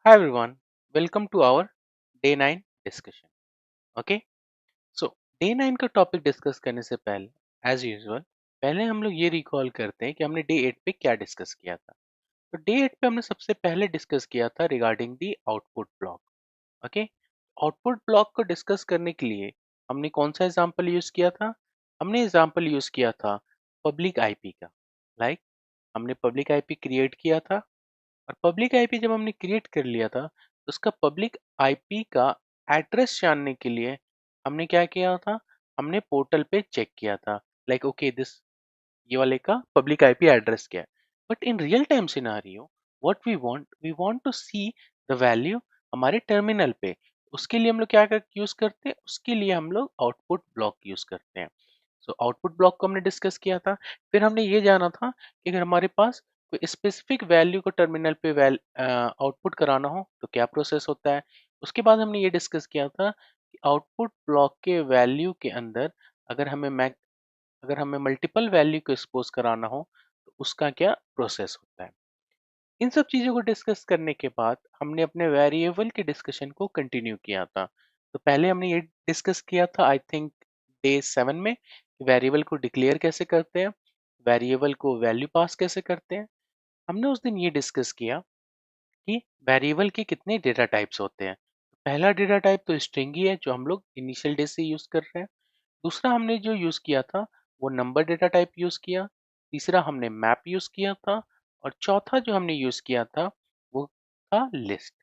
Hi everyone, welcome to our day 9 discussion. Okay, so day 9 का topic discuss करने से पहले एज यूजुअल पहले हम लोग ये रिकॉल करते हैं कि हमने डे 8 पे क्या डिस्कस किया था। तो डे 8 पे हमने सबसे पहले डिस्कस किया था regarding the output block. Okay, output block को डिस्कस करने के लिए हमने कौन सा एग्जांपल यूज किया था? हमने एग्जांपल यूज किया था पब्लिक आईपी का। लाइक हमने पब्लिक आईपी क्रिएट किया था, और पब्लिक आईपी जब हमने क्रिएट कर लिया था तो उसका पब्लिक आईपी का एड्रेस जानने के लिए हमने क्या किया था? हमने पोर्टल पे चेक किया था, लाइक ओके दिस ये वाले का पब्लिक आईपी एड्रेस क्या है। But in real time scenario what we want to see the value हमारे टर्मिनल पे। उसके लिए हम लोग क्या यूज करते हैं? उसके लिए हम लोग आउटपुट ब्लॉक यूज करते हैं। सो आउटपुट ब्लॉक को हमने डिस्कस किया था। फिर हमने ये जाना था कि अगर हमारे पास कोई स्पेसिफिक वैल्यू को टर्मिनल पे आउटपुट कराना हो तो क्या प्रोसेस होता है। उसके बाद हमने ये डिस्कस किया था कि आउटपुट ब्लॉक के वैल्यू के अंदर अगर हमें अगर हमें मल्टीपल वैल्यू को एक्सपोज कराना हो तो उसका क्या प्रोसेस होता है। इन सब चीज़ों को डिस्कस करने के बाद हमने अपने वेरिएबल के डिस्कशन को कंटिन्यू किया था। तो पहले हमने ये डिस्कस किया था आई थिंक डे 7 में, वेरिएबल को डिक्लेयर कैसे करते हैं, वेरिएबल को वैल्यू पास कैसे करते हैं। हमने उस दिन ये डिस्कस किया कि वेरिएबल के कितने डेटा टाइप्स होते हैं। पहला डेटा टाइप तो स्ट्रिंग ही है जो हम लोग इनिशियल डे से यूज कर रहे हैं। दूसरा हमने जो यूज किया था वो नंबर डेटा टाइप यूज किया। तीसरा हमने मैप यूज किया था। और चौथा जो हमने यूज किया था वो था लिस्ट।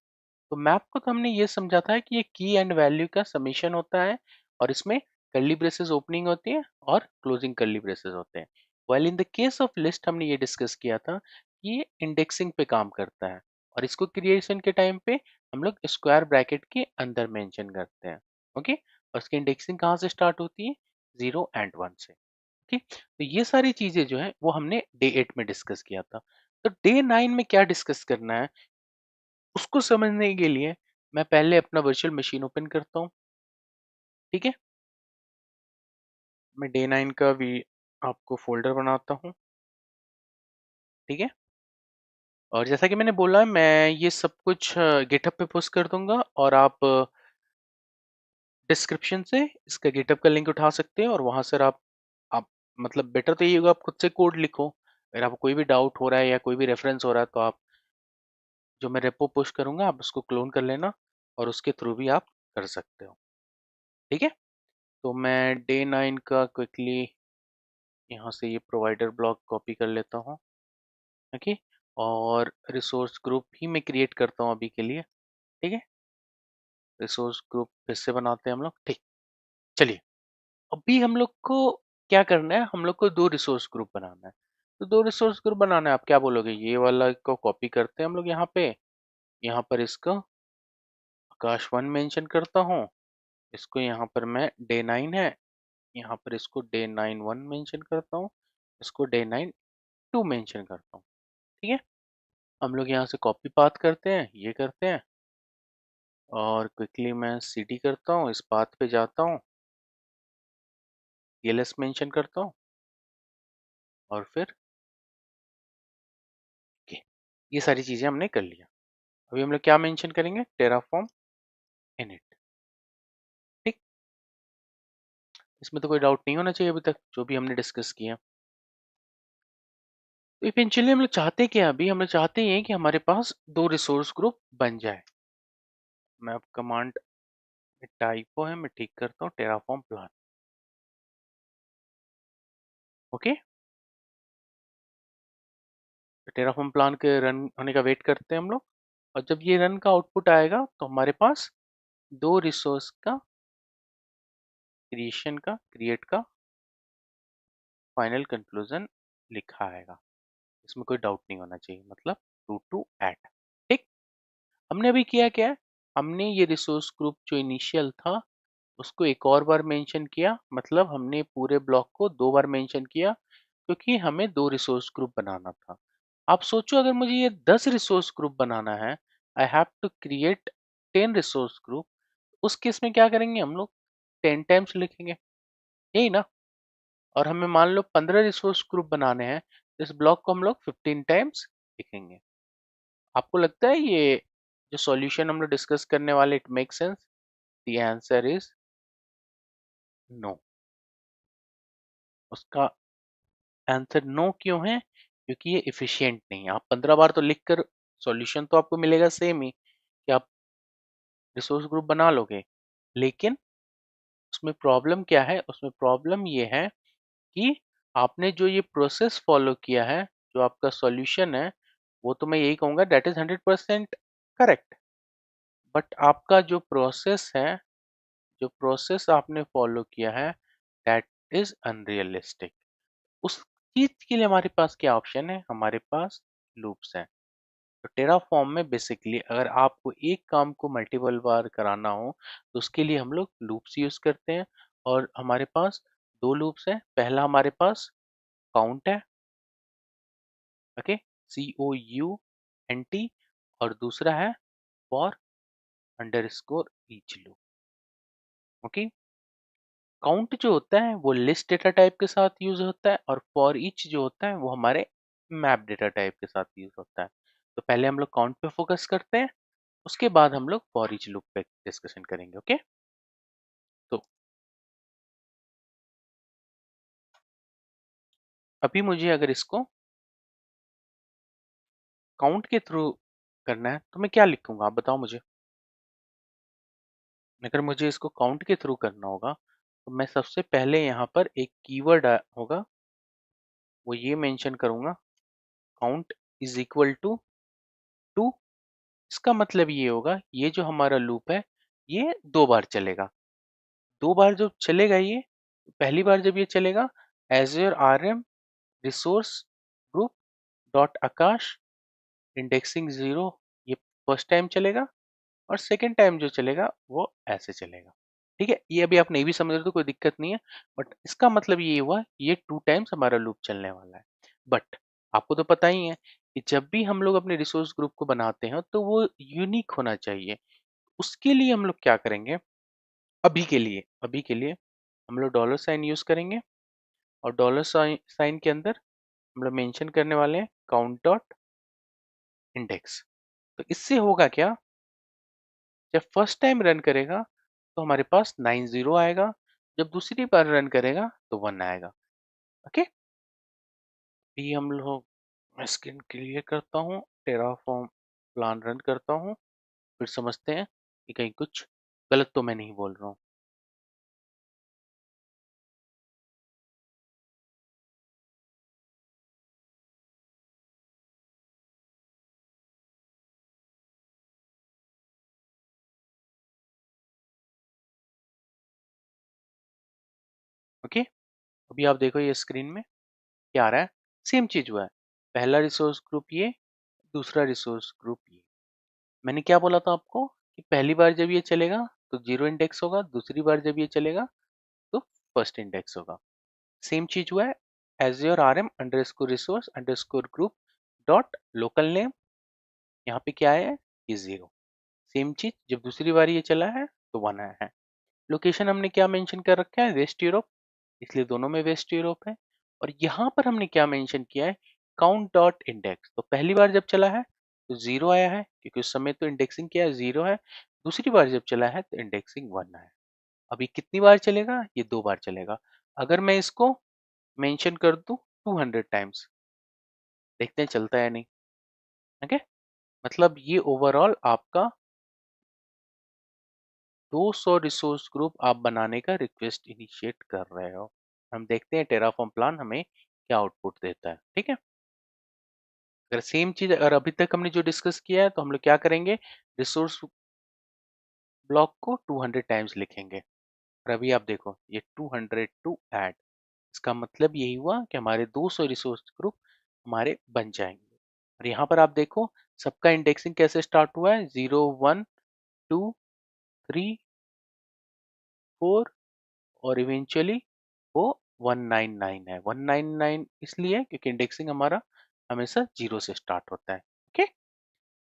तो मैप को तो हमने ये समझा था कि ये की एंड वैल्यू का समेशन होता है, और इसमें कर्ली ब्रेसेस ओपनिंग होती है और क्लोजिंग कर्ली ब्रेसेस होते हैं। Well in the case of list हमने ये डिस्कस किया था कि ये इंडेक्सिंग पे काम करता है, और इसको क्रिएशन के टाइम पे हम लोग स्क्वायर ब्रैकेट के अंदर मेंशन करते हैं। ओके, और इसकी इंडेक्सिंग कहाँ से स्टार्ट होती है? 0 और 1 से। ठीक, तो ये सारी चीजें जो है वो हमने डे 8 में डिस्कस किया था। तो डे 9 में क्या डिस्कस करना है उसको समझने के लिए मैं पहले अपना वर्चुअल मशीन ओपन करता हूँ। ठीक है, मैं डे 9 का भी आपको फोल्डर बनाता हूँ। ठीक है, और जैसा कि मैंने बोला है मैं ये सब कुछ गिटहब पे पोस्ट कर दूंगा, और आप डिस्क्रिप्शन से इसका गिटहब का लिंक उठा सकते हैं, और वहां से आप मतलब बेटर तो ये होगा आप खुद से कोड लिखो। अगर आपको कोई भी डाउट हो रहा है या कोई भी रेफरेंस हो रहा है तो आप जो मैं रेपो पोस्ट करूंगा आप उसको क्लोन कर लेना, और उसके थ्रू भी आप कर सकते हो। ठीक है, तो मैं डे 9 का क्विकली यहाँ से ये प्रोवाइडर ब्लॉक कॉपी कर लेता हूँ। ओके, और रिसोर्स ग्रुप ही मैं क्रिएट करता हूँ अभी के लिए। ठीक है, रिसोर्स ग्रुप फिर से बनाते हैं हम लोग। ठीक, चलिए अभी हम लोग को क्या करना है, हम लोग को दो रिसोर्स ग्रुप बनाना है। तो दो रिसोर्स ग्रुप बनाना है, आप क्या बोलोगे? ये वाला को कॉपी करते हैं हम लोग यहाँ पे, यहाँ पर इसको आकाश 1 मेंशन करता हूँ, इसको यहाँ पर मैं डे 9 है, यहाँ पर इसको डे 9 1 मेंशन करता हूँ, इसको डे 9 2 मेंशन करता हूँ। ठीक है, हम लोग यहाँ से कॉपी पाथ करते हैं, ये करते हैं, और क्विकली मैं सीडी करता हूँ, इस पाथ पे जाता हूँ, टीएलएस मेंशन करता हूँ, और फिर के ये सारी चीजें हमने कर लिया। अभी हम लोग क्या मेंशन करेंगे? Terraform init. ठीक, इसमें तो कोई डाउट नहीं होना चाहिए अभी तक जो भी हमने डिस्कस किया। तो इवेंचुअली हम लोग चाहते क्या? अभी हम लोग चाहते हैं कि हमारे पास दो रिसोर्स ग्रुप बन जाए। मैं अब कमांड टाइपो है, मैं ठीक करता हूँ, Terraform plan. Okay, Terraform plan के रन होने का वेट करते हैं हम लोग, और जब ये रन का आउटपुट आएगा तो हमारे पास दो रिसोर्स का क्रिएट का फाइनल कंक्लूजन लिखा आएगा। इसमें कोई डाउट नहीं होना चाहिए, मतलब टू ऐड। ठीक, हमने अभी किया क्या है? हमने ये रिसोर्स ग्रुप जो इनिशियल था उसको एक और बार मेंशन किया, मतलब हमने पूरे ब्लॉक को दो बार मेंशन किया, क्योंकि हमें दो रिसोर्स ग्रुप बनाना था। आप सोचो अगर मुझे ये 10 रिसोर्स ग्रुप बनाना है, I have to create 10 resource group. उस केस में क्या करेंगे हम लोग? 10 टाइम्स लिखेंगे, यही ना। और हमें मान लो 15 रिसोर्स ग्रुप बनाने हैं, तो इस ब्लॉक को हम लोग 15 टाइम्स लिखेंगे। आपको लगता है ये जो सॉल्यूशन हम लोग डिस्कस करने वाले, it make sense? The answer is no. उसका आंसर नो क्यों है? क्योंकि ये इफिशिएंट नहीं है। आप 15 बार तो लिख कर सॉल्यूशन तो आपको मिलेगा सेम ही, कि आप रिसोर्स ग्रुप बना लोगे, लेकिन उसमें प्रॉब्लम क्या है? उसमें प्रॉब्लम ये है कि आपने जो ये प्रोसेस फॉलो किया है, जो आपका सॉल्यूशन है, वो तो मैं यही कहूंगा दैट इज 100% करेक्ट। बट आपका जो प्रोसेस है, जो प्रोसेस आपने फॉलो किया है, दैट इज अनरियलिस्टिक। उस चीज के लिए हमारे पास क्या ऑप्शन है? हमारे पास लूप्स हैं। तो टेराफॉर्म में बेसिकली अगर आपको एक काम को मल्टीपल बार कराना हो, तो उसके लिए हम लोग लूप्स यूज करते हैं। और हमारे पास दो लूप्स हैं। पहला हमारे पास काउंट है, ओके, COUNT, और दूसरा है for underscore each loop. Okay, count जो होता है वो लिस्ट डेटा टाइप के साथ यूज होता है, और फॉर ईच जो होता है वो हमारे मैप डेटा टाइप के साथ यूज होता है। तो पहले हम लोग काउंट पे फोकस करते हैं, उसके बाद हम लोग फॉर ईच लूप पे डिस्कशन करेंगे। ओके, तो अभी मुझे अगर इसको काउंट के थ्रू करना है तो मैं क्या लिखूंगा, आप बताओ मुझे। अगर मुझे इसको काउंट के थ्रू करना होगा, तो मैं सबसे पहले यहाँ पर एक कीवर्ड होगा, वो ये मेंशन करूंगा, काउंट इज इक्वल टू 2। इसका मतलब ये होगा, ये जो हमारा लूप है ये दो बार चलेगा। दो बार जो चलेगा ये, पहली बार जब ये चलेगा, Azure RM resource group dot Akash indexing 0, ये फर्स्ट टाइम चलेगा। और सेकेंड टाइम जो चलेगा वो ऐसे चलेगा। ठीक है, ये अभी आप नहीं भी समझ रहे तो कोई दिक्कत नहीं है, बट इसका मतलब ये हुआ ये 2 टाइम्स हमारा लूप चलने वाला है। बट आपको तो पता ही है कि जब भी हम लोग अपने रिसोर्स ग्रुप को बनाते हैं तो वो यूनिक होना चाहिए। उसके लिए हम लोग क्या करेंगे? अभी के लिए हम लोग डॉलर साइन यूज करेंगे, और डॉलर साइन के अंदर हम लोग मेंशन करने वाले हैं काउंट डॉट इंडेक्स। तो इससे होगा क्या? जब फर्स्ट टाइम रन करेगा तो हमारे पास 90 आएगा, जब दूसरी बार रन करेगा तो 1 आएगा। ओके, अभी हम लोग, मैं स्क्रीन क्लियर करता हूँ, टेराफॉर्म प्लान रन करता हूँ, फिर समझते हैं कि कहीं कुछ गलत तो मैं नहीं बोल रहा हूँ। ओके, अभी आप देखो ये स्क्रीन में क्या आ रहा है। सेम चीज हुआ है, पहला रिसोर्स ग्रुप ये, दूसरा रिसोर्स ग्रुप ये। मैंने क्या बोला था आपको कि पहली बार जब ये चलेगा तो 0 इंडेक्स होगा, दूसरी बार जब ये चलेगा तो फर्स्ट इंडेक्स होगा। सेम चीज हुआ है, azure RM underscore resource underscore group dot local name, यहाँ पे क्या है? ये 0। सेम चीज जब दूसरी बार ये चला है तो 1 आया है। लोकेशन हमने क्या मेंशन कर रखा है? वेस्ट यूरोप, इसलिए दोनों में वेस्ट यूरोप है। और यहाँ पर हमने क्या मेंशन किया है? Count dot index. तो पहली बार जब चला है तो 0 आया है, क्योंकि उस समय तो इंडेक्सिंग क्या है? 0 है। दूसरी बार जब चला है तो इंडेक्सिंग 1 है। अभी कितनी बार चलेगा? ये दो बार चलेगा। अगर मैं इसको मेंशन कर दूं 200 टाइम्स, देखते हैं चलता है नहीं। ओके, मतलब ये ओवरऑल आपका 200 रिसोर्स ग्रुप आप बनाने का रिक्वेस्ट इनिशिएट कर रहे हो। हम देखते हैं टेराफॉर्म प्लान हमें क्या आउटपुट देता है। ठीक है, अगर सेम चीज अगर अभी तक हमने जो डिस्कस किया है तो हम लोग क्या करेंगे? रिसोर्स ब्लॉक को 200 टाइम्स लिखेंगे। और अभी आप देखो ये 200 टू ऐड, इसका मतलब यही हुआ कि हमारे 200 रिसोर्स ग्रुप हमारे बन जाएंगे। और यहाँ पर आप देखो सबका इंडेक्सिंग कैसे स्टार्ट हुआ है? 0, 1, 2, 3, 4, और इवेंचुअली वो 199 है। 199 इसलिए क्योंकि इंडेक्सिंग हमारा हमेशा 0 से स्टार्ट होता है। ओके,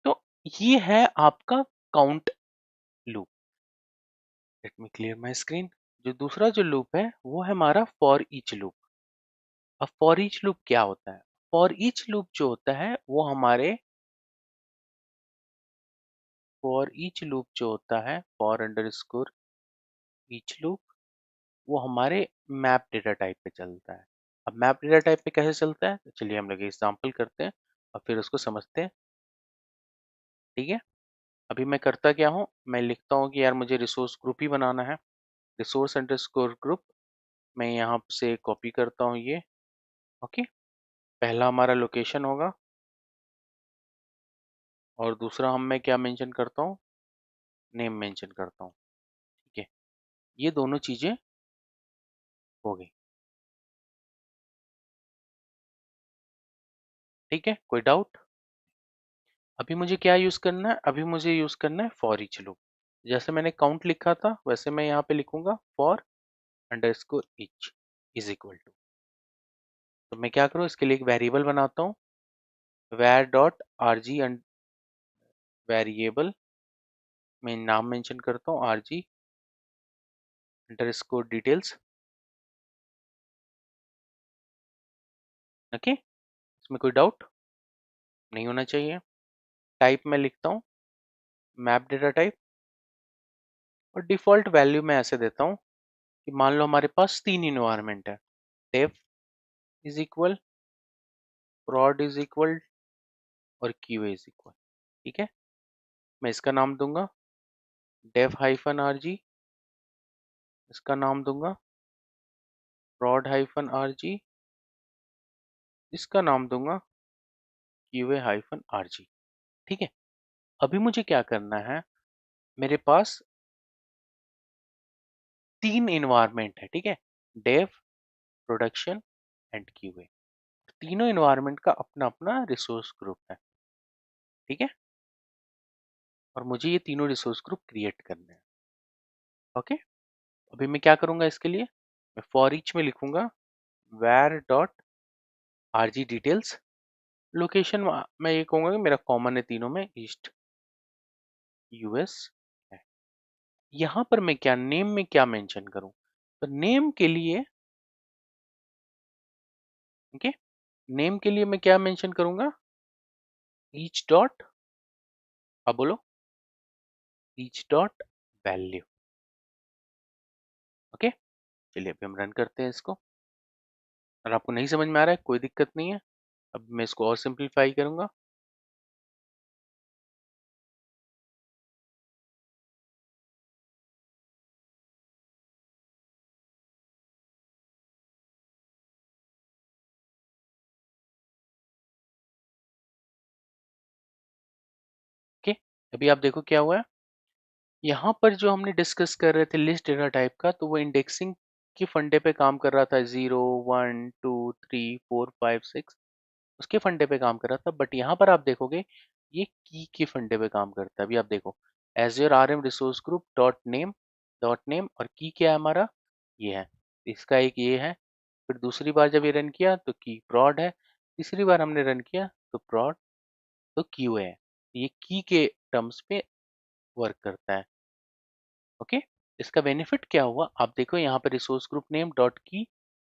तो ये है आपका count loop. Let me clear my screen. जो दूसरा जो लूप है वो है हमारा फॉर ईच लूप। अब फॉर ईच लूप क्या होता है? फॉर ईच लूप जो होता है वो हमारे फॉर ईच लूप जो होता है, फॉर अंडरस्कोर ईच लूप, वो हमारे मैप डेटा टाइप पे चलता है। अब मैप डेटा टाइप पे कैसे चलता है, तो चलिए हम लोग एग्जाम्पल करते हैं और फिर उसको समझते हैं। ठीक है, अभी मैं करता क्या हूँ, मैं लिखता हूँ कि यार मुझे रिसोर्स ग्रुप ही बनाना है, रिसोर्स अंडरस्कोर ग्रुप। मैं यहाँ से कॉपी करता हूँ ये। ओके, पहला हमारा लोकेशन होगा और दूसरा हम मैं क्या मेंशन करता हूँ, नेम मेंशन करता हूँ। ठीक है, ये दोनों चीजें हो गई। ठीक है, कोई डाउट? अभी मुझे क्या यूज करना है, अभी मुझे यूज करना है फॉर ईच लूप। जैसे मैंने काउंट लिखा था वैसे मैं यहाँ पे लिखूंगा for underscore each is equal to. तो मैं क्या करूँ, इसके लिए एक वेरिएबल बनाता हूँ, var dot R G, variable में नाम मेंशन करता हूँ R G underscore details. Okay, इसमें कोई डाउट नहीं होना चाहिए। टाइप में लिखता हूँ मैप डेटा टाइप, और डिफॉल्ट वैल्यू मैं ऐसे देता हूँ कि मान लो हमारे पास तीन इन्वायरमेंट है, dev is equal, prod is equal और QA इज इक्वल। ठीक है, मैं इसका नाम दूंगा डेव हाइफन आर जी, इसका नाम दूंगा prod हाइफन आर जी, इसका नाम दूंगा QA हाइफन आर जी। ठीक है, अभी मुझे क्या करना है, मेरे पास तीन इन्वायरमेंट है। ठीक है, डेव, प्रोडक्शन एंड QA, तीनों इन्वायरमेंट का अपना अपना रिसोर्स ग्रुप है। ठीक है, और मुझे ये तीनों रिसोर्स ग्रुप क्रिएट करने हैं। ओके, अभी मैं क्या करूंगा, इसके लिए मैं फॉर ईच में लिखूंगा var dot R G details. Location मैं ये कहूंगा कि मेरा कॉमन है तीनों में, ईस्ट यूएस है। यहाँ पर मैं क्या नेम में क्या मेंशन करूं, तो नेम के लिए, ओके, नेम के लिए मैं क्या मेंशन करूंगा, ईच डॉट, अब बोलो, ईच डॉट वैल्यू। ओके, चलिए अभी हम रन करते हैं इसको। और आपको नहीं समझ में आ रहा है, कोई दिक्कत नहीं है, अब मैं इसको और सिंप्लीफाई करूंगा। ओके, अभी आप देखो क्या हुआ है, यहाँ पर जो हमने डिस्कस कर रहे थे लिस्ट डेटा टाइप का, तो वो इंडेक्सिंग के फंडे पे काम कर रहा था, 0 1 2 3 4 5 6, उसके फंडे पे काम कर रहा था। बट यहाँ पर आप देखोगे ये की के फंडे पे काम करता है। अभी आप देखो, Azure R M resource group dot name और की क्या है हमारा, ये है, इसका एक ये है। फिर दूसरी बार जब ये रन किया तो की प्रॉड है, तीसरी बार हमने रन किया तो प्रॉड, तो क्यू है। ये की के टर्म्स पे वर्क करता है। ओके, इसका बेनिफिट क्या हुआ, आप देखो यहाँ पे रिसोर्स ग्रुप नेम डॉट की,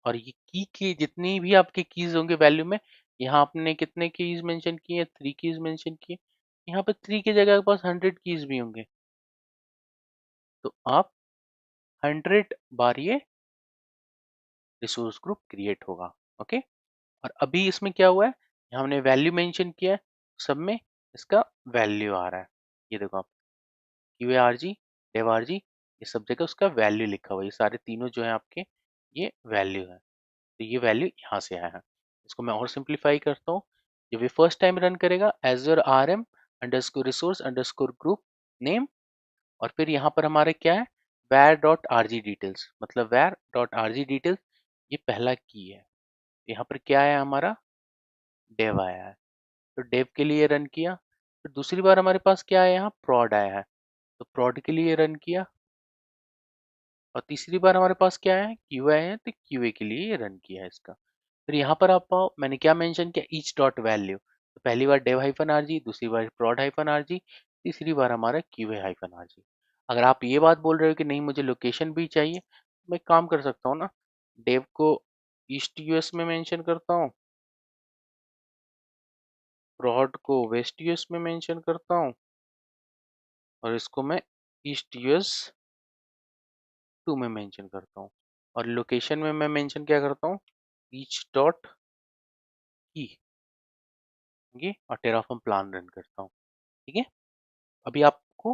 और ये की के जितनी भी आपके कीज होंगे वैल्यू में, यहाँ आपने कितने कीज मेंशन किए, 3 कीज मेंशन किए, यहाँ पे 3 की जगह के पास 100 कीज भी होंगे, तो आप 100 बार ये रिसोर्स ग्रुप क्रिएट होगा। ओके, और अभी इसमें क्या हुआ है, यहाँ हमने वैल्यू मेंशन किया है, सब में इसका वैल्यू आ रहा है। ये देखो आप, Q R G, dev R G, ये सब जगह उसका वैल्यू लिखा हुआ है, ये सारे तीनों जो है आपके, ये वैल्यू है। तो ये वैल्यू यहाँ से आया है। इसको मैं और सिंप्लीफाई करता हूँ, जब ये फर्स्ट टाइम रन करेगा Azure R M underscore resource underscore group name, और फिर यहाँ पर हमारे क्या है, वैर डॉट आर जी डिटेल्स, मतलब वैर डॉट आर जी डिटेल्स, ये पहला की है। यहाँ पर क्या है हमारा, डेव आया है, तो डेव के लिए रन किया। फिर दूसरी बार हमारे पास क्या है, यहाँ प्रॉड आया है, तो प्रॉड के लिए रन किया। और तीसरी बार हमारे पास क्या है, क्यू आया है, तो क्यूए के लिए ये रन किया है इसका। फिर यहाँ पर आप पाओ मैंने क्या मेंशन किया, ईच डॉट वैल्यू, तो पहली बार डेव हाइफन आर जी, दूसरी बार प्रॉड हाइफन आर जी, तीसरी बार हमारा क्यूए हाइफन आर जी। अगर आप ये बात बोल रहे हो कि नहीं मुझे लोकेशन भी चाहिए, तो मैं काम कर सकता हूँ ना, डेव को ईस्ट यूएस में मेंशन करता हूँ, प्रॉड को वेस्ट यूएस में मेंशन करता हूँ, और इसको मैं ईस्ट यूएस 2 में मेंशन करता हूँ, और लोकेशन में मैं मेंशन क्या करता हूँ, ईच डॉट की, ये और टेराफॉर्म प्लान रन करता हूँ। ठीक है, अभी आपको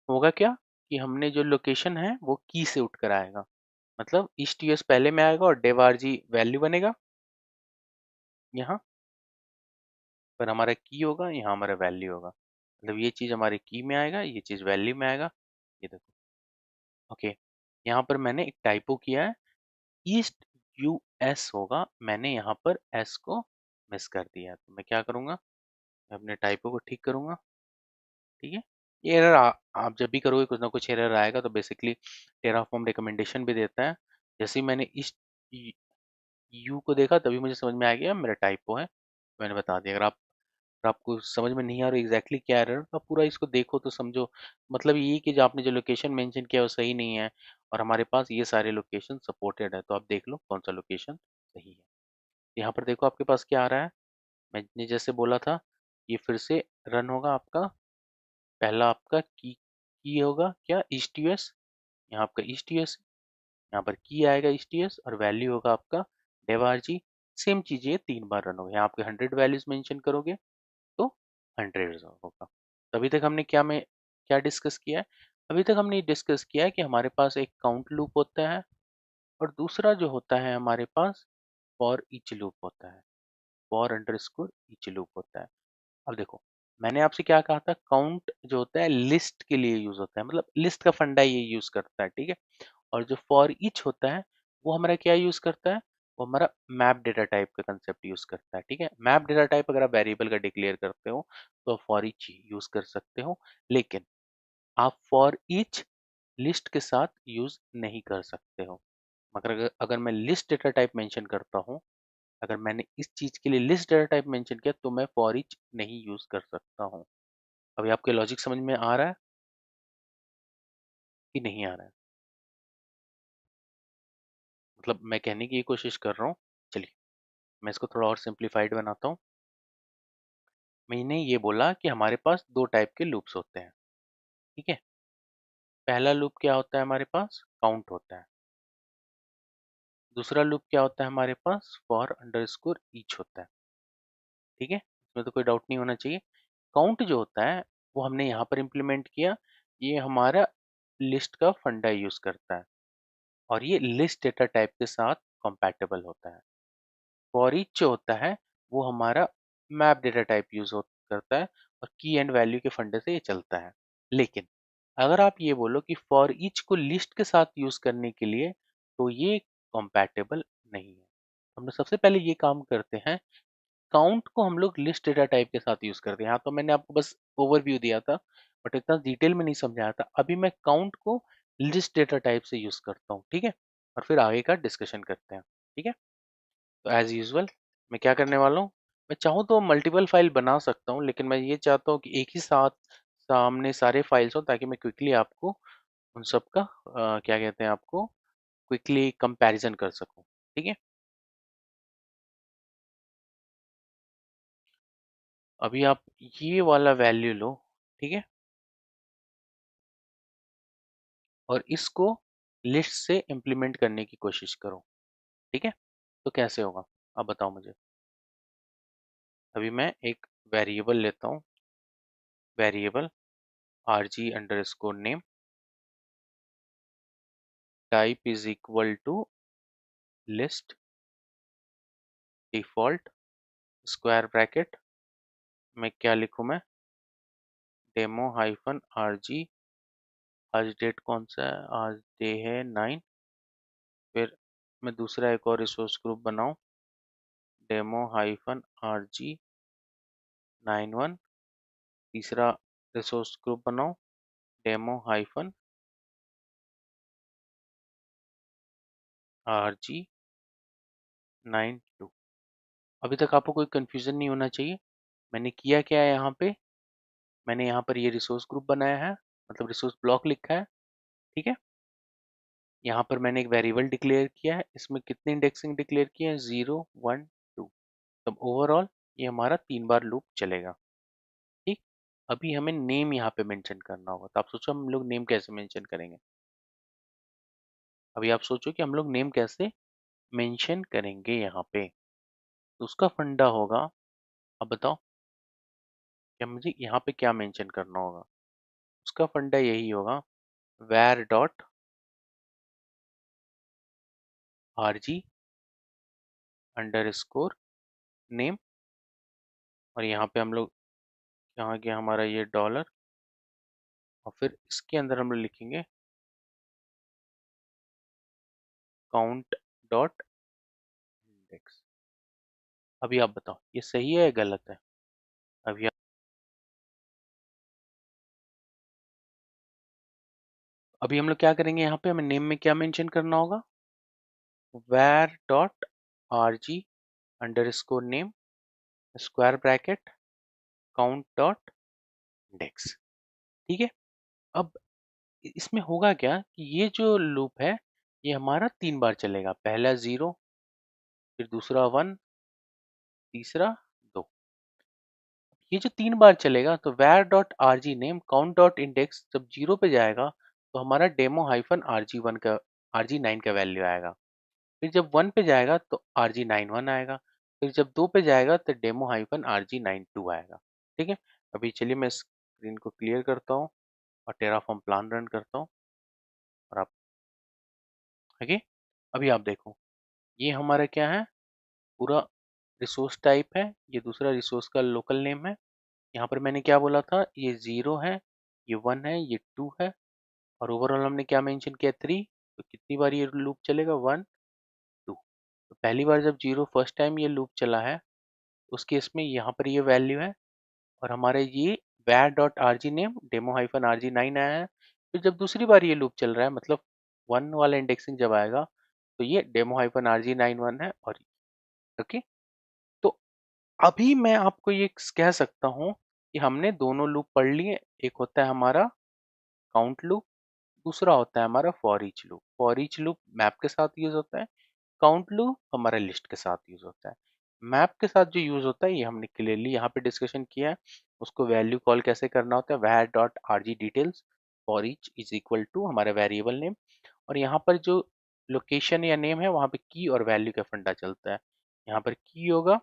होगा क्या कि हमने जो लोकेशन है वो की से उठ कर आएगा, मतलब ईस्ट यूएस पहले में आएगा और डेवारजी वैल्यू बनेगा यहाँ पर, हमारा की होगा यहाँ हमारा वैल्यू होगा, मतलब ये चीज़ हमारे की में आएगा, ये चीज़ वैल्यू में आएगा। ये देखो, ओके, यहाँ पर मैंने एक टाइपो किया है, ईस्ट यूएस होगा, मैंने यहाँ पर एस को मिस कर दिया है, तो मैं क्या करूँगा, मैं अपने टाइपो को ठीक करूँगा। ठीक है, ये एरर आप जब भी करोगे कुछ ना कुछ एरर आएगा, तो बेसिकली टेराफॉर्म रिकमेंडेशन भी देता है। जैसे ही मैंने इस यू को देखा तभी मुझे समझ में आ गया मेरा टाइपो है, मैंने बता दिया। अगर आपको समझ में नहीं आ रहा एग्जैक्टली क्या एरर, तो आप पूरा इसको देखो तो समझो, मतलब ये कि जो आपने जो लोकेशन मेंशन किया वो सही नहीं है, और हमारे पास ये सारे लोकेशन सपोर्टेड है, तो आप देख लो कौन सा लोकेशन सही है। यहाँ पर देखो आपके पास क्या आ रहा है, मैंने जैसे बोला था, ये फिर से रन होगा आपका, पहला आपका की होगा क्या, ईस्ट यूएस, यहाँ आपका ईस्ट यूएस, यहाँ पर की आएगा ईस्ट यूएस, और वैल्यू होगा आपका डेवारजी। सेम चीज़ ये 3 बार रन होगा, यहाँ आपके 100 वैल्यूज मेंशन करोगे तो 100 होगा। तो अभी तक हमने क्या डिस्कस किया है, अभी तक हमने डिस्कस किया है कि हमारे पास एक काउंट लूप होता है, और दूसरा जो होता है हमारे पास फॉर ईच लूप होता है, फॉर अंडरस्कोर ईच लूप होता है। अब देखो, मैंने आपसे क्या कहा था, काउंट जो होता है लिस्ट के लिए यूज होता है, मतलब लिस्ट का फंडा ये यूज करता है। ठीक है, और जो फॉर ईच होता है वो हमारा क्या यूज करता है, वो हमारा मैप डेटा टाइप का कंसेप्ट यूज करता है। ठीक है, मैप डेटा टाइप अगर आप वेरिएबल का डिक्लेयर करते हो तो फॉर ईच यूज कर सकते हो, लेकिन आप फॉर ईच लिस्ट के साथ यूज नहीं कर सकते हो। मगर अगर मैं लिस्ट डेटा टाइप मेंशन करता हूँ, अगर मैंने इस चीज के लिए लिस्ट डेटा टाइप मेंशन किया, तो मैं फॉर ईच नहीं यूज कर सकता हूँ। अभी आपके लॉजिक समझ में आ रहा है कि नहीं आ रहा है, मतलब मैं कहने की कोशिश कर रहा हूँ। चलिए मैं इसको थोड़ा और सिंप्लीफाइड बनाता हूँ। मैंने ये बोला कि हमारे पास 2 टाइप के लूप्स होते हैं। ठीक है, पहला लूप क्या होता है, हमारे पास काउंट होता है। दूसरा लूप क्या होता है हमारे पास, फॉर अंडरस्कोर ईच होता है। ठीक है, इसमें तो कोई डाउट नहीं होना चाहिए। काउंट जो होता है वो हमने यहाँ पर इम्प्लीमेंट किया, ये हमारा लिस्ट का फंडा यूज करता है, और ये लिस्ट डेटा टाइप के साथ कंपैटिबल होता है। फॉर ईच जो होता है वो हमारा मैप डेटा टाइप करता है, और की एंड वैल्यू के फंडे से ये चलता है। लेकिन अगर आप ये बोलो कि फॉर ईच को लिस्ट के साथ यूज करने के लिए, तो ये कंपैटिबल नहीं है। हम लोग सबसे पहले ये काम करते हैं, काउंट को हम लोग लिस्ट डेटा टाइप के साथ यूज करते हैं। यहाँ तो मैंने आपको बस ओवरव्यू दिया था, बट इतना डिटेल में नहीं समझाया था। अभी मैं काउंट को लिस्ट डेटा टाइप से यूज करता हूँ। ठीक है, और फिर आगे का डिस्कशन करते हैं। ठीक है, तो एज यूजुअल मैं क्या करने वाला हूँ, मैं चाहूँ तो मल्टीपल फाइल बना सकता हूँ, लेकिन मैं ये चाहता हूँ कि एक ही साथ सामने सारे फाइल्स हो, ताकि मैं क्विकली आपको उन सब का क्या कहते हैं, आपको क्विकली कंपैरिजन कर सकूँ। ठीक है, अभी आप ये वाला वैल्यू लो। ठीक है, और इसको लिस्ट से इम्प्लीमेंट करने की कोशिश करो। ठीक है, तो कैसे होगा अब बताओ मुझे। अभी मैं एक वेरिएबल लेता हूँ, variable rg underscore name, type is equal to list default square bracket में क्या लिखूँ मैं, डेमो हाइफन rg, आज डेट कौन सा है, आज डे है 9। फिर मैं दूसरा एक और रिसोर्स ग्रुप बनाऊँ, डेमो हाइफन rg 91। तीसरा रिसोर्स ग्रुप बनाऊँ, डेमो हाइफन rg 92। अभी तक आपको कोई कंफ्यूजन नहीं होना चाहिए। मैंने किया क्या है यहाँ पे, मैंने यहाँ पर ये रिसोर्स ग्रुप बनाया है, मतलब रिसोर्स ब्लॉक लिखा है। ठीक है, यहाँ पर मैंने एक वेरिएबल डिक्लेयर किया है, इसमें कितने इंडेक्सिंग डिक्लेयर किए हैं, 0 1 2। तब ओवरऑल ये हमारा 3 बार लूप चलेगा। ठीक, अभी हमें नेम यहाँ पे मेंशन करना होगा, तो आप सोचो हम लोग नेम कैसे मेंशन करेंगे। अभी आप सोचो कि हम लोग नेम कैसे मेंशन करेंगे यहाँ पे, तो उसका फंडा होगा। अब बताओ कि मुझे यहाँ पे क्या मेंशन करना होगा। उसका फंडा यही होगा, where dot rg under score name, और यहाँ पे हम लोग, यहाँ गया हमारा ये डॉलर, और फिर इसके अंदर हम लोग लिखेंगे काउंट डॉट इंडेक्स। अभी आप बताओ ये सही है या गलत है। अभी अभी हम लोग क्या करेंगे, यहाँ पे हमें नेम में क्या मेंशन करना होगा, where dot rg under score name square bracket count dot index. ठीक है। अब इसमें होगा क्या कि ये जो लूप है ये हमारा 3 बार चलेगा, पहला 0, फिर दूसरा 1, तीसरा 2। ये जो 3 बार चलेगा तो where dot R ji name count dot index जब 0 पे जाएगा तो हमारा डेमो हाइफन RG1 का RG9 का वैल्यू आएगा। फिर जब 1 पे जाएगा तो RG91 आएगा। फिर जब 2 पे जाएगा तो डेमो हाइफन RG92 आएगा। ठीक है। अभी चलिए मैं स्क्रीन को क्लियर करता हूँ और टेराफॉर्म प्लान रन करता हूँ, और आप आगे। अभी आप देखो ये हमारा क्या है, पूरा रिसोर्स टाइप है, ये दूसरा रिसोर्स का लोकल नेम है। यहाँ पर मैंने क्या बोला था, ये 0 है, ये 1 है, ये 2 है, और ओवरऑल हमने क्या मेंशन किया 3। तो कितनी बार ये लूप चलेगा, 1 2। तो पहली बार जब 0 फर्स्ट टाइम ये लूप चला है उस केस में यहाँ पर ये वैल्यू है, और हमारे ये var डॉट आर जी नेम डेमो हाइफन RG9 आया है। फिर जब दूसरी बार ये लूप चल रहा है, मतलब 1 वाला इंडेक्सिंग जब आएगा तो ये डेमो हाइफन RG91 है, और ओके। तो अभी मैं आपको ये कह सकता हूँ कि हमने दोनों लूप पढ़ लिए। एक होता है हमारा काउंट लूप, दूसरा होता है हमारा for each loop. For each loop map के साथ यूज होता है, काउंट लूप हमारा लिस्ट के साथ यूज होता है। मैप के साथ जो यूज होता है ये हमने क्लियरली यहाँ पे डिस्कशन किया है। उसको वैल्यू कॉल कैसे करना होता है, var dot R G details for each is equal to हमारा वेरिएबल नेम, और यहाँ पर जो लोकेशन या नेम है वहाँ पे की और वैल्यू का फंडा चलता है। यहाँ पर की होगा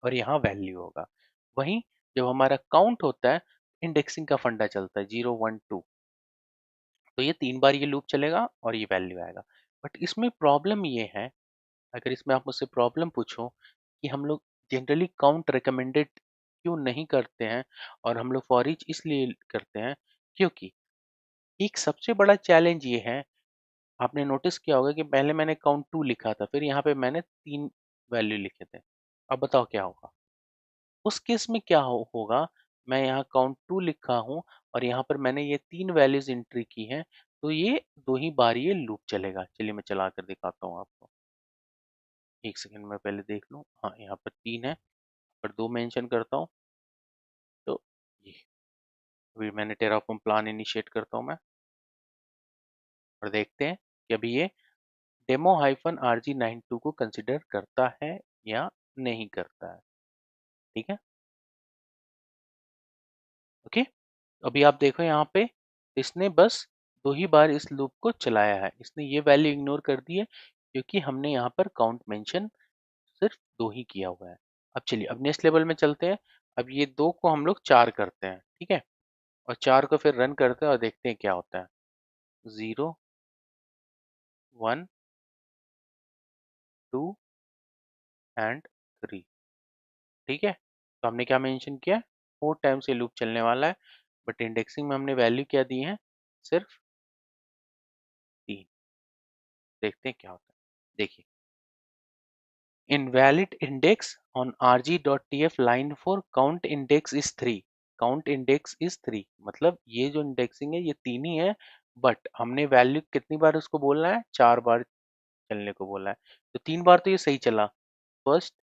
और यहाँ वैल्यू होगा। वहीं जब हमारा काउंट होता है, इंडेक्सिंग का फंडा चलता है 0 1 2। तो ये 3 बार ये लूप चलेगा और ये वैल्यू आएगा। बट इसमें प्रॉब्लम ये है, अगर इसमें आप मुझसे प्रॉब्लम पूछो कि हम लोग जनरली काउंट रिकमेंडेड क्यों नहीं करते हैं और हम लोग फॉर ईच इसलिए करते हैं, क्योंकि एक सबसे बड़ा चैलेंज ये है। आपने नोटिस किया होगा कि पहले मैंने काउंट 2 लिखा था, फिर यहाँ पे मैंने 3 वैल्यू लिखे थे। अब बताओ क्या होगा उस केस में, क्या होगा। मैं यहाँ काउंट 2 लिखा हूँ और यहाँ पर मैंने ये 3 वैल्यूज एंट्री की हैं, तो ये 2 ही बार ये लूप चलेगा। चलिए मैं चला कर दिखाता हूँ आपको। एक सेकंड में पहले देख लूँ। हाँ यहाँ पर 3 है, पर 2 मेंशन करता हूँ। तो ये अभी मैंने टेराफॉर्म प्लान इनिशिएट करता हूँ मैं, और देखते हैं कि अभी ये डेमो हाइफन RG92 को कंसिडर करता है या नहीं करता है। ठीक है। ओके। अभी आप देखो यहाँ पे इसने बस 2 ही बार इस लूप को चलाया है, इसने ये वैल्यू इग्नोर कर दी है क्योंकि हमने यहाँ पर काउंट मेंशन सिर्फ 2 ही किया हुआ है। अब चलिए अब नेक्स्ट लेवल में चलते हैं। अब ये 2 को हम लोग 4 करते हैं, ठीक है, और 4 को फिर रन करते हैं और देखते हैं क्या होता है। 0 1 2 एंड 3। ठीक है। तो हमने क्या मेंशन किया, 4 टाइम्स ये लूप चलने वाला है, बट इंडेक्सिंग में हमने वैल्यू क्या दी है, सिर्फ 3। देखते हैं क्या होता है। देखिए, invalid index on rg.tf line for count index is 3। count index is 3 मतलब ये जो इंडेक्सिंग है ये 3 ही है, बट हमने वैल्यू कितनी बार उसको बोलना है, 4 बार चलने को बोला है। तो 3 बार तो ये सही चला, फर्स्ट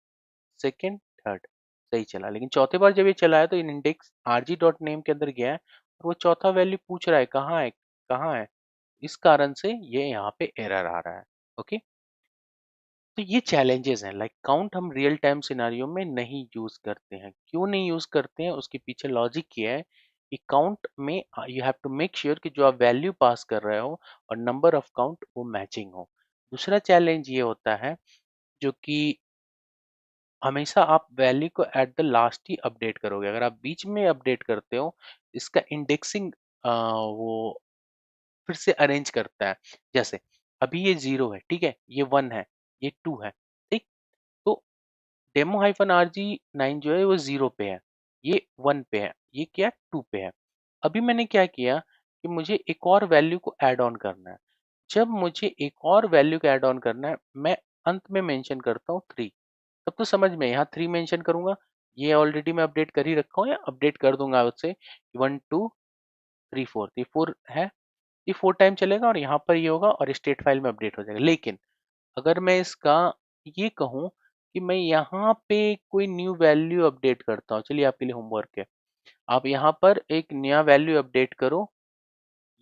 सेकेंड थर्ड सही चला, लेकिन चौथे बार जब ये चला है तो इन इंडेक्स आरजी डॉट नेम के अंदर गया है और वो चौथा वैल्यू पूछ रहा है कहाँ है कहाँ है। इस कारण से ये यहाँ पे एरर आ रहा है। ओके। तो ये चैलेंजेस हैं, लाइक काउंट हम रियल टाइम सिनारियो में नहीं यूज करते हैं। क्यों नहीं यूज करते हैं, उसके पीछे लॉजिक ये है कि काउंट में you have to make sure कि जो आप वैल्यू पास कर रहे हो और नंबर ऑफ काउंट वो मैचिंग हो। दूसरा चैलेंज ये होता है जो कि हमेशा आप वैल्यू को at the last he update करोगे। अगर आप बीच में अपडेट करते हो, इसका इंडेक्सिंग वो फिर से अरेंज करता है। जैसे अभी ये 0 है, ठीक है? ये 1 है, ये 2 है, ठीक? तो डेमो हाइफन आरजी 9 जो है वो 0 पे है, ये 1 पे है, ये क्या 2 पे है। अभी मैंने क्या किया कि मुझे एक और वैल्यू को ऐड ऑन करना है। जब मुझे एक और वैल्यू को ऐड ऑन करना है, मैं अंत में मेंशन करता हूँ 3। तब तो समझ में, यहाँ 3 मेंशन करूंगा, ये ऑलरेडी मैं अपडेट कर ही रखा हूँ या अपडेट कर दूंगा उससे 1 2 3 4, ये 4 है, ये 4 टाइम चलेगा और यहाँ पर ये होगा और स्टेट फाइल में अपडेट हो जाएगा। लेकिन अगर मैं इसका ये कहूँ कि मैं यहाँ पे कोई न्यू वैल्यू अपडेट करता हूँ, चलिए आपके लिए होमवर्क है। आप यहाँ पर एक नया वैल्यू अपडेट करो,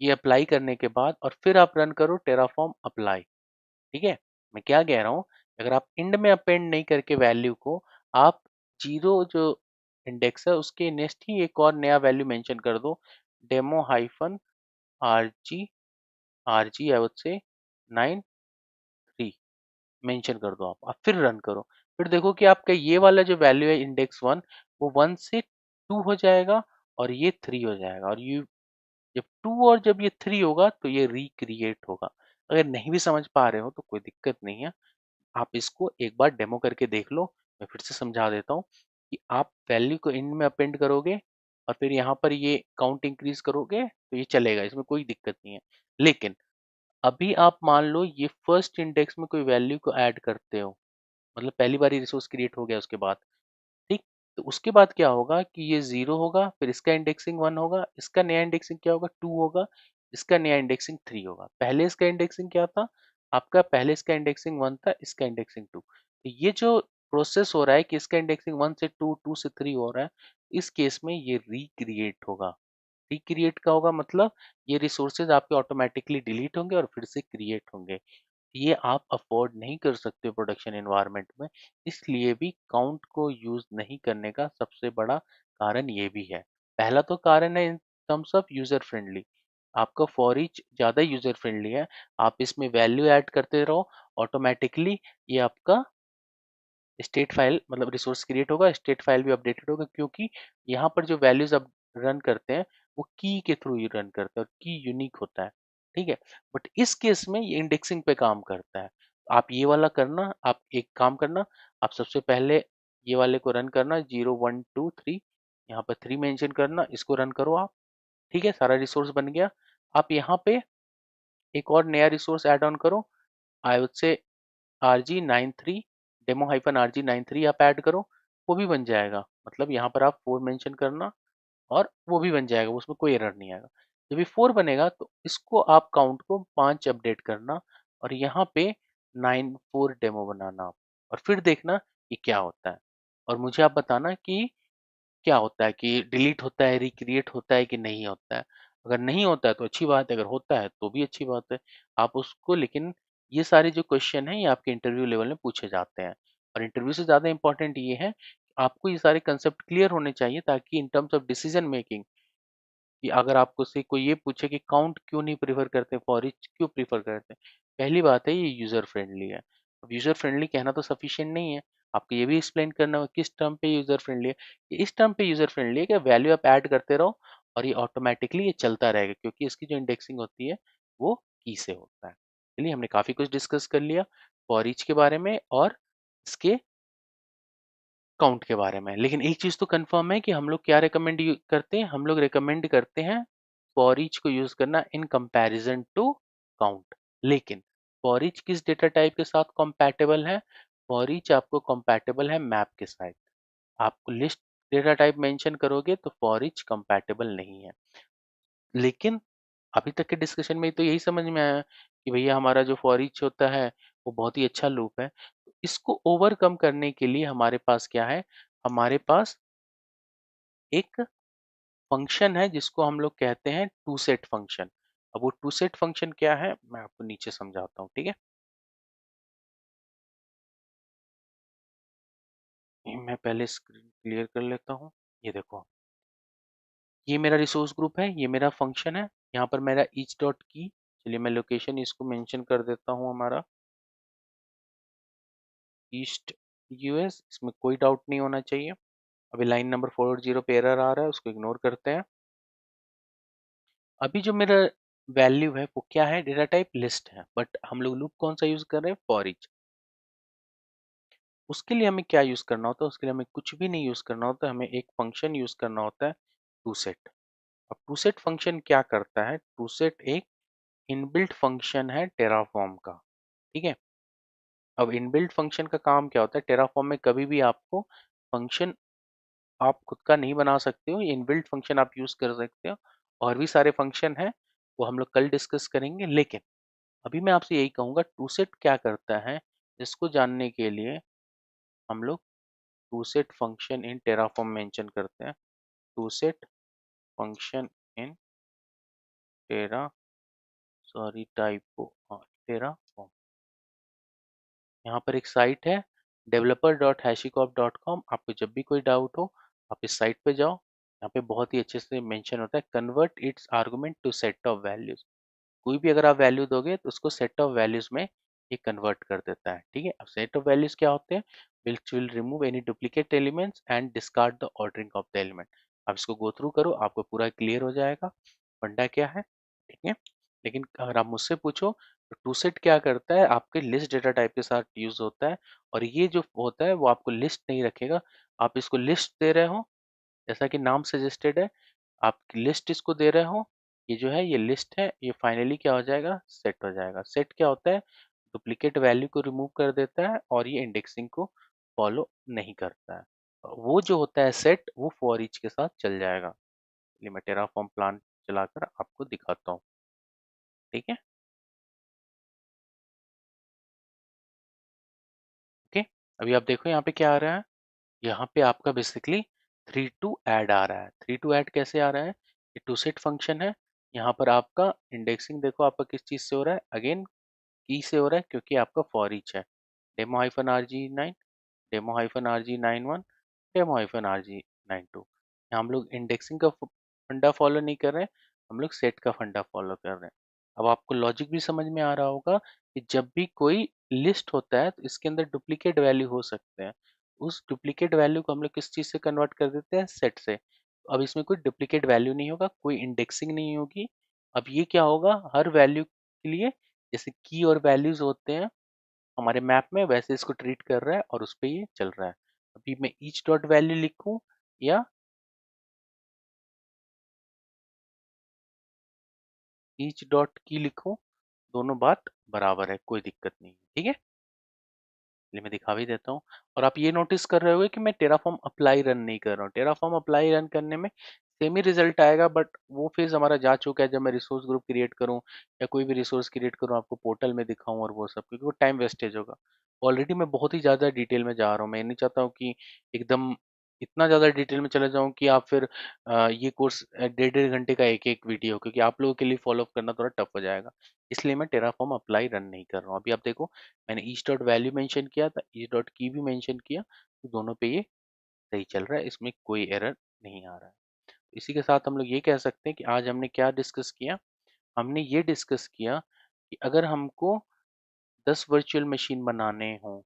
ये अप्लाई करने के बाद, और फिर आप रन करो टेराफॉर्म अप्लाई। ठीक है? मैं क्या कह रहा हूँ, अगर आप इंड में अपेंड नहीं करके वैल्यू को, आप जीरो जो इंडेक्स है उसके नेक्स्ट ही एक और नया वैल्यू मेंशन कर दो, demo hyphen RG, RG I would say 9 3 mention कर दो। आप फिर रन करो, फिर देखो कि आपका ये वाला जो वैल्यू है इंडेक्स 1, वो 1 से 2 हो जाएगा और ये 3 हो जाएगा। और यू जब 2 और जब ये 3 होगा तो ये रिक्रिएट होगा। अगर नहीं भी समझ पा रहे हो तो कोई दिक्कत नहीं है, आप इसको एक बार डेमो करके देख लो। मैं फिर से समझा देता हूँ कि आप वैल्यू को इंड में अपेंड करोगे और फिर यहाँ पर ये काउंट इंक्रीज करोगे तो ये चलेगा, इसमें कोई दिक्कत नहीं है। लेकिन अभी आप मान लो ये फर्स्ट इंडेक्स में कोई वैल्यू को ऐड करते हो, मतलब पहली बार रिसोर्स क्रिएट हो गया उसके बाद, ठीक? तो उसके बाद क्या होगा कि ये 0 होगा, फिर इसका इंडेक्सिंग 1 होगा, इसका नया इंडेक्सिंग क्या होगा 2 होगा, इसका नया इंडेक्सिंग 3 होगा। पहले इसका इंडेक्सिंग क्या था आपका, पहले इसका इंडेक्सिंग 1 था, इसका इंडेक्सिंग 2। तो ये जो प्रोसेस हो रहा है कि इसका इंडेक्सिंग 1 से 2, 2 से 3 हो रहा है, इस केस में ये रिक्रिएट होगा। रिक्रिएट का होगा मतलब ये रिसोर्सेज आपके ऑटोमेटिकली डिलीट होंगे और फिर से क्रिएट होंगे। ये आप अफोर्ड नहीं कर सकते प्रोडक्शन एनवायरनमेंट में, इसलिए भी काउंट को यूज नहीं करने का सबसे बड़ा कारण ये भी है। पहला तो कारण है in terms of user friendly, आपका फॉर ईच ज़्यादा यूजर फ्रेंडली है। आप इसमें वैल्यू ऐड करते रहो, ऑटोमेटिकली ये आपका स्टेट फाइल मतलब रिसोर्स क्रिएट होगा, स्टेट फाइल भी अपडेटेड होगा, क्योंकि यहाँ पर जो वैल्यूज आप रन करते हैं वो की के थ्रू ही रन करते हैं और की यूनिक होता है। ठीक है? बट इस केस में ये इंडेक्सिंग पे काम करता है। आप ये वाला करना, आप एक काम करना, आप सबसे पहले ये वाले को रन करना 0 1 2 3, यहाँ पर 3 मेंशन करना, इसको रन करो आप। ठीक है? सारा रिसोर्स बन गया। आप यहाँ पे एक और नया रिसोर्स ऐड ऑन करो, आई वुड से RG93, डेमो हाइफन RG93 आप ऐड करो, वो भी बन जाएगा। मतलब यहाँ पर आप 4 मेंशन करना और वो भी बन जाएगा, उसमें कोई एरर नहीं आएगा। जब ये 4 बनेगा तो इसको आप काउंट को 5 अपडेट करना और यहाँ पे 94 डेमो बनाना आप, और फिर देखना कि क्या होता है। और मुझे आप बताना कि क्या होता है, कि डिलीट होता है, रिक्रिएट होता है कि नहीं होता है। अगर नहीं होता है तो अच्छी बात है, अगर होता है तो भी अच्छी बात है। आप उसको, लेकिन ये सारे जो क्वेश्चन हैं ये आपके इंटरव्यू लेवल में पूछे जाते हैं, और इंटरव्यू से ज़्यादा इंपॉर्टेंट ये है कि आपको ये सारे कंसेप्ट क्लियर होने चाहिए, ताकि in terms of decision making, कि अगर आपको से कोई ये पूछे कि काउंट क्यों नहीं प्रेफर करते, फॉर ईच क्यों प्रेफर करते हैं, पहली बात है ये यूजर फ्रेंडली है। अब यूजर फ्रेंडली कहना तो सफिशिएंट नहीं है, आपको ये भी एक्सप्लेन करना होगा किस टर्म पे यूजर फ्रेंडली है। ये इस टर्म पे यूजर फ्रेंडली है कि वैल्यू आप ऐड करते रहो और ये ऑटोमेटिकली ये चलता रहेगा, क्योंकि इसकी जो इंडेक्सिंग होती है वो की से होता है। चलिए, हमने काफी कुछ डिस्कस कर लिया फॉर ईच के बारे में और इसके काउंट के बारे में। लेकिन एक चीज़ तो कंफर्म है कि हम लोग क्या रिकमेंड करते हैं, हम लोग रिकमेंड करते हैं फॉर ईच को यूज करना इन कंपैरिजन टू काउंट। लेकिन फॉर ईच किस डेटा टाइप के साथ कंपैटिबल है, फॉर ईच आपको कंपैटिबल है मैप के साथ। आपको लिस्ट डेटा टाइप मेंशन करोगे तो फॉर ईच कंपैटिबल नहीं है। लेकिन अभी तक के डिस्कशन में तो यही समझ में आया कि भैया हमारा जो फॉर ईच होता है वो बहुत ही अच्छा लूप है। इसको ओवरकम करने के लिए हमारे पास क्या है, हमारे पास एक फंक्शन है जिसको हम लोग कहते हैं टू सेट फंक्शन। अब वो टू सेट फंक्शन क्या है मैं आपको नीचे समझाता हूँ, ठीक है? मैं पहले स्क्रीन क्लियर कर लेता हूँ। ये देखो, ये मेरा रिसोर्स ग्रुप है, ये मेरा फंक्शन है। यहाँ पर मेरा ईच डॉट की, चलिए मैं लोकेशन इसको मेंशन कर देता हूँ, हमारा ईस्ट यूएस, इसमें कोई डाउट नहीं होना चाहिए। अभी लाइन नंबर 480 पे एरर आ रहा है, उसको इग्नोर करते हैं। अभी जो मेरा वैल्यू है वो क्या है, डेटा टाइप लिस्ट है, बट हम लोग लूप कौन सा यूज कर रहे हैं, फॉर ईच। उसके लिए हमें क्या यूज करना होता है, उसके लिए हमें कुछ भी नहीं यूज करना होता, हमें एक फंक्शन यूज करना होता है, टू सेट। अब टू सेट फंक्शन क्या करता है, टू सेट एक इनबिल्ट फंक्शन है टेराफॉर्म का, ठीक है। अब इनबिल्ट फंक्शन का काम क्या होता है, टेराफॉर्म में कभी भी आपको फंक्शन आप खुद का नहीं बना सकते हो, इनबिल्ट फंक्शन आप यूज कर सकते हो। और भी सारे फंक्शन है, वो हम लोग कल डिस्कस करेंगे, लेकिन अभी मैं आपसे यही कहूंगा टू सेट क्या करता है, इसको जानने के लिए हम लोग to set function in Terraform mention करते हैं। To set function in terra, sorry typo, Terraform. यहाँ पर एक साइट है developer.hashicorp.com, आपको जब भी कोई डाउट हो आप इस साइट पे जाओ। यहाँ पे बहुत ही अच्छे से मेंशन होता है, convert its argument to set of values. कोई भी अगर आप वैल्यू दोगे तो उसको सेट ऑफ वैल्यूज में ये कन्वर्ट कर देता है, ठीक है। अब सेट ऑफ वैल्यूज क्या होते हैं, which will remove any duplicate elements and discard the ordering of the element. आप इसको गो थ्रू करो, आपको पूरा क्लियर हो जाएगा फंडा क्या है, ठीक है। लेकिन अगर आप मुझसे पूछो तो टू सेट क्या करता है, आपके लिस्ट डेटा टाइप के साथ यूज होता है। और ये जो होता है वो आपको लिस्ट नहीं रखेगा, आप इसको लिस्ट दे रहे हो, जैसा कि नाम सजेस्टेड है, आप लिस्ट इसको दे रहे हो। ये जो है ये लिस्ट है, ये फाइनली क्या हो जाएगा, सेट हो जाएगा। सेट क्या होता है, डुप्लीकेट वैल्यू को रिमूव कर देता है और ये इंडेक्सिंग को फॉलो नहीं करता है। वो जो होता है सेट, वो फॉर ईच के साथ चल जाएगा। चलिए मैं टेराफॉर्म प्लान चलाकर आपको दिखाता हूँ, ठीक है। ओके, अभी आप देखो यहाँ पे क्या आ रहा है, यहाँ पे आपका बेसिकली थ्री टू ऐड आ रहा है। थ्री टू ऐड कैसे आ रहा है, ये टू सेट फंक्शन है। यहाँ पर आपका इंडेक्सिंग देखो आपका किस चीज से हो रहा है, अगेन की से हो रहा है, क्योंकि आपका फॉर ईच है। Demo hyphen R G nine, demo hyphen R G nine one, demo hyphen R G nine two. हम लोग इंडेक्सिंग का फंडा फॉलो नहीं कर रहे हैं, हम लोग सेट का फंडा फॉलो कर रहे हैं। अब आपको लॉजिक भी समझ में आ रहा होगा कि जब भी कोई लिस्ट होता है तो इसके अंदर डुप्लीकेट वैल्यू हो सकते हैं, उस डुप्लीकेट वैल्यू को हम लोग किस चीज़ से कन्वर्ट कर देते हैं, सेट से। अब इसमें कोई डुप्लीकेट वैल्यू नहीं होगा, कोई इंडेक्सिंग नहीं होगी। अब ये क्या होगा, हर वैल्यू के लिए जैसे की और वैल्यूज होते हैं हमारे मैप में, वैसे इसको ट्रीट कर रहा है और उस पर ये चल रहा है। अभी मैं ईच डॉट वैल्यू लिखूं या ईच डॉट की लिखूं, दोनों बात बराबर है, कोई दिक्कत नहीं है, ठीक है। चलिए मैं दिखा भी देता हूँ। और आप ये नोटिस कर रहे होगे कि मैं टेराफॉर्म अप्लाई रन नहीं कर रहा हूँ, टेराफॉर्म अप्लाई रन करने में सेम ही रिजल्ट आएगा, बट वो फेज हमारा जा चुका है। जब मैं रिसोर्स ग्रुप क्रिएट करूँ या कोई भी रिसोर्स क्रिएट करूँ, आपको पोर्टल में दिखाऊं और वो सब, क्योंकि वो टाइम वेस्टेज होगा। ऑलरेडी मैं बहुत ही ज़्यादा डिटेल में जा रहा हूँ, मैं नहीं चाहता हूँ कि एकदम इतना ज़्यादा डिटेल में चले जाऊँ कि आप फिर ये कोर्स डेढ़ डेढ़ घंटे का एक एक वीडियो, क्योंकि आप लोगों के लिए फॉलो अप करना थोड़ा टफ हो जाएगा। इसलिए मैं टेराफॉर्म अप्लाई रन नहीं कर रहा हूँ। अभी आप देखो, मैंने ईच डॉट वैल्यू मेंशन किया था, ईच डॉट की भी मेंशन किया, तो दोनों पे ये सही चल रहा है, इसमें कोई एरर नहीं आ रहा है। इसी के साथ हम लोग ये कह सकते हैं कि आज हमने क्या डिस्कस किया, हमने ये डिस्कस किया कि अगर हमको 10 वर्चुअल मशीन बनाने हों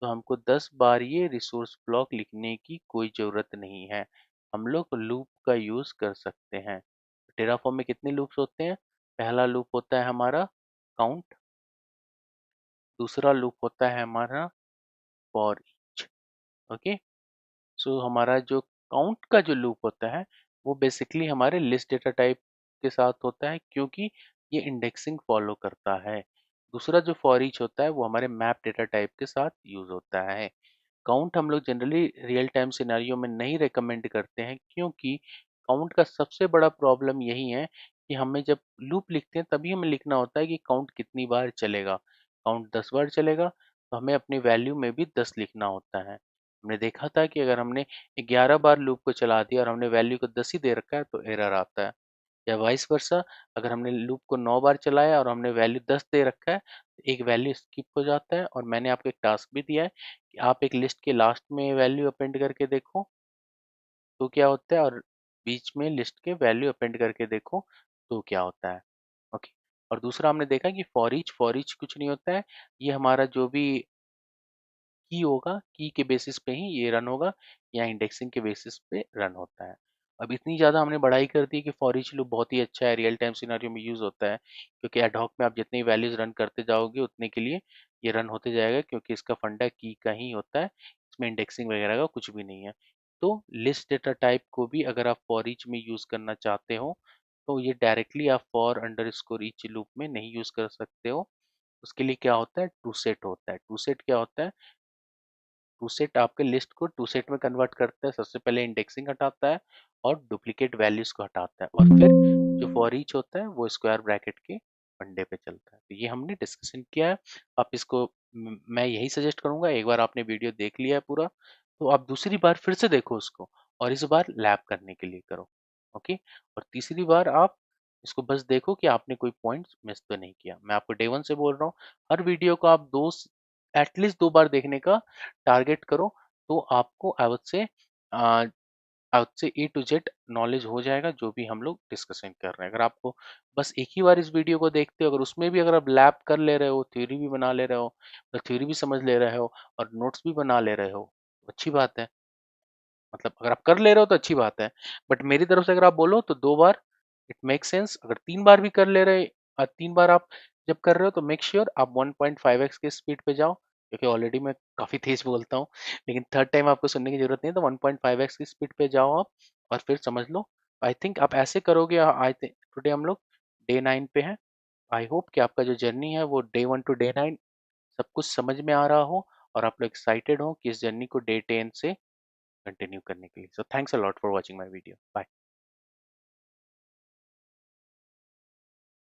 तो हमको 10 बार ये रिसोर्स ब्लॉक लिखने की कोई ज़रूरत नहीं है, हम लोग लूप का यूज़ कर सकते हैं। टेराफॉर्म में कितने लूप्स होते हैं, पहला लूप होता है हमारा काउंट, दूसरा लूप होता है हमारा फॉर ईच। ओके, सो हमारा जो काउंट का जो लूप होता है वो बेसिकली हमारे लिस्ट डेटा टाइप के साथ होता है, क्योंकि ये इंडेक्सिंग फॉलो करता है। दूसरा जो फॉर ईच होता है वो हमारे मैप डेटा टाइप के साथ यूज होता है। काउंट हम लोग जनरली रियल टाइम सिनेरियो में नहीं रेकमेंड करते हैं, क्योंकि काउंट का सबसे बड़ा प्रॉब्लम यही है कि हमें जब लूप लिखते हैं तभी हमें लिखना होता है कि काउंट कितनी बार चलेगा। काउंट 10 बार चलेगा तो हमें अपनी वैल्यू में भी 10 लिखना होता है। हमने देखा था कि अगर हमने 11 बार लूप को चला दिया और हमने वैल्यू को 10 ही दे रखा है तो एरर आता है। या वाइस वर्सा, अगर हमने लूप को 9 बार चलाया और हमने वैल्यू 10 दे रखा है तो एक वैल्यू स्किप हो जाता है। और मैंने आपको एक टास्क भी दिया है कि आप एक लिस्ट के लास्ट में वैल्यू अपेंड करके देखो तो क्या होता है, और बीच में लिस्ट के वैल्यू अपेंड करके देखो तो क्या होता है। ओके। और दूसरा हमने देखा कि फॉर ईच कुछ नहीं होता है, ये हमारा जो भी की होगा, की के बेसिस पे ही ये रन होगा या इंडेक्सिंग के बेसिस पे रन होता है। अब इतनी ज़्यादा हमने बढ़ाई कर दी कि फॉर ईच लूप बहुत ही अच्छा है, रियल टाइम सिनेरियो में यूज़ होता है, क्योंकि एडहॉक में आप जितनी वैल्यूज़ रन करते जाओगे उतने के लिए ये रन होते जाएगा, क्योंकि इसका फंडा की का ही होता है, इसमें इंडेक्सिंग वगैरह का कुछ भी नहीं है। तो लिस्ट डेटा टाइप को भी अगर आप फॉर ईच में यूज़ करना चाहते हो तो ये डायरेक्टली आप फॉर अंडरस्कोर ईच लूप में नहीं यूज़ कर सकते हो। उसके लिए क्या होता है, टू सेट होता है। टू सेट क्या होता है, टू सेट आपके लिस्ट को टू सेट में कन्वर्ट करता है। सबसे पहले इंडेक्सिंग हटाता है और डुप्लीकेट वैल्यूज को हटाता है, और फिर जो फॉर ईच होता है वो स्क्वायर ब्रैकेट के फंडे पे चलता है। तो ये हमने डिस्कशन किया है। आप इसको मैं यही सजेस्ट करूंगा, एक बार आपने वीडियो देख लिया है पूरा तो आप दूसरी बार फिर से देखो उसको, और इस बार लैब करने के लिए करो। ओके। और तीसरी बार आप इसको बस देखो कि आपने कोई पॉइंट मिस तो नहीं किया। मैं आपको डे वन से बोल रहा हूँ, हर वीडियो को आप दो एटलीस्ट दो बार देखने का टारगेट करो, तो आपको आई वुड से ए टू जेड नॉलेज हो जाएगा जो भी हम लोग डिस्कशन कर रहे हैं। अगर आपको बस एक ही बार इस वीडियो को देखते हो, अगर उसमें भी अगर आप लैब कर ले रहे हो, थ्योरी भी बना ले रहे हो, थ्योरी भी समझ ले रहे हो और नोट्स भी बना ले रहे हो, तो अच्छी बात है। मतलब अगर आप कर ले रहे हो तो अच्छी बात है, बट मेरी तरफ से अगर आप बोलो तो दो बार इट मेक सेंस। अगर तीन बार भी कर ले रहे, तीन बार आप जब कर रहे हो तो मेक श्योर आप 1.5x के स्पीड पे जाओ, क्योंकि ऑलरेडी मैं काफ़ी तेज बोलता हूँ, लेकिन थर्ड टाइम आपको सुनने की जरूरत नहीं है, तो 1.5x की स्पीड पे जाओ आप और फिर समझ लो। आई थिंक आप ऐसे करोगे। आई थिंक टुडे हम लोग डे 9 पे हैं। आई होप कि आपका जो जर्नी है वो डे 1 टू डे 9 सब कुछ समझ में आ रहा हो, और आप लोग एक्साइटेड हो कि इस जर्नी को डे 10 से कंटिन्यू करने के लिए। So thanks a lot for watching my video. Bye.